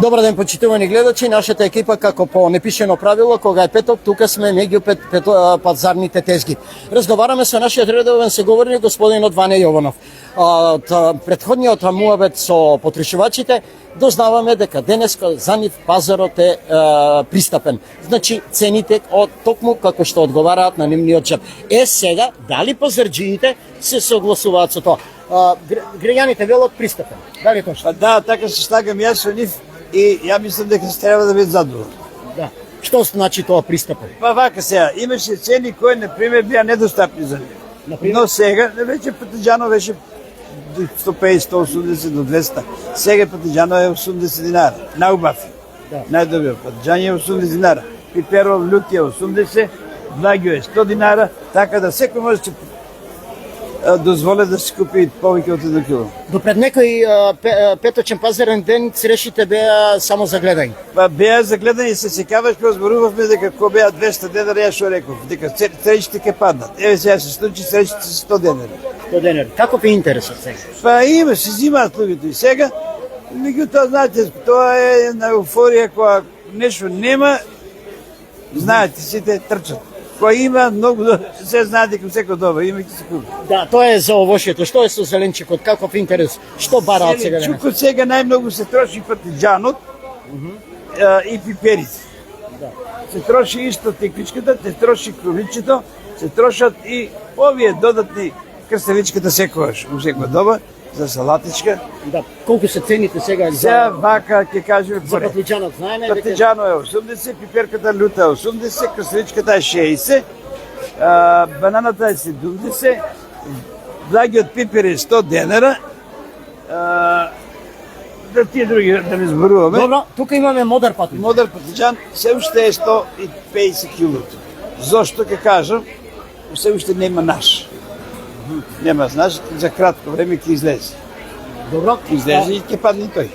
Добар ден, почитувани гледачи, нашата екипа како по непишено правило, кога е петок, тука сме меѓу пазарните тезги. Разговараме со нашиот редовен соговорник господинот Ване Јованов. Од претходниот муабет со потрошувачите дознаваме дека денеска за нив пазарот е пристапен. Значи цените од токму како што одговараат на нивниот џеб. Сега дали пазарџиите се согласуваат со тоа? Граѓаните велат пристапен. Дали точно? Да, така се слагам јас со нив. И ја мислам дека се треба да бидат задоволни. Да. Што значи тоа пристапен? Па вака сега, имаше цени кои на пример беа недостапни за нив. Но сега веќе патиџано беше 150, 180 до 200. Сега патиџано е 80 динара. Најубав. Да. Најдобро патиџање е 80 динара. Пиперов лук е 80, благио е 100 динара, така да секој може да дозволи да се купи повеќе од 1 кило. До пред некој петочен пазарен ден црешите беа само за гледање. Па беа за гледање, се сеќаваш кога зборувавме дека кога беа 200 денари, ја што реков, дека црешите ќе паднат. Еве сега се случи црешите се 100 денари. 100 денари. Каков е интересот сега? Па има, се зимаат луѓето и сега. Меѓутоа, знаете, тоа е на еуфорија кога нешто нема, знаете, сите трчат. Кога има многу, се знае дека секој добро, има ќе се купи. Да, тоа е за овошјето. Што е со зеленчикот? Каков интерес? Што бараат сега? Зеленчукот сега најмногу се троши патиџанот и пиперите. Да. Се троши исто теквичката, се троши крувичето, се трошат и овие додатни крставичката секогаш, у секоја доба, за салатичка. Да. Колку се цените сега за вака ќе кажеме за патиџанот, знаеме дека патиџано е 80, пиперката лута е 80, крставичката е 60, бананата е 70, благиот пипер е 100 денара. Да тие други да не зборуваме. Добро, тука имаме модар патиџан. Модар патиџан се уште е 150 килото. Зошто ќе кажам? Се уште нема наш. Нема, знаеш, за кратко време ќе излезе. Добро. Излезе и ќе падне тој.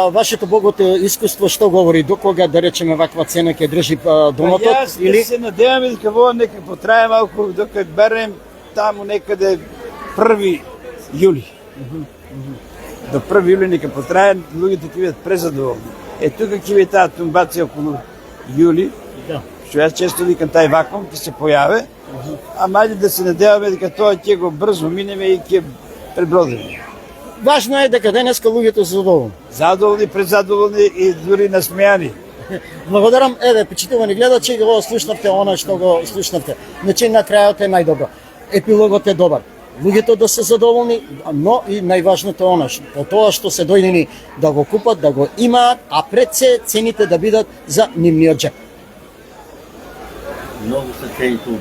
Вашето богато искуство што говори? До кога, да речеме, ваква цена ќе држи домотот? Јас или се надеваме дека во нека потрае малку докато берем таму некаде 1 јули. До 1 јули нека потрае, луѓето ќе бидат презадоволни. Тука ќе биде таа тумбација околу јули. Да. Што јас често викам тај вакуум ќе се појави. А мајде да се надеваме дека тоа ќе го брзо минеме и ќе пребродиме. Важно е дека денеска луѓето се задоволни. Задоволни, презадоволни и дури насмејани. Благодарам. Еве, почитувани гледачи, го слушнавте она што го слушнавте. Значи на крајот е најдобро. Епилогот е добар. Луѓето да се задоволни, но и најважното е она по тоа што се дојдени да го купат, да го имаат, а пред се цените да бидат за нивниот џеб. Многу се цени тука.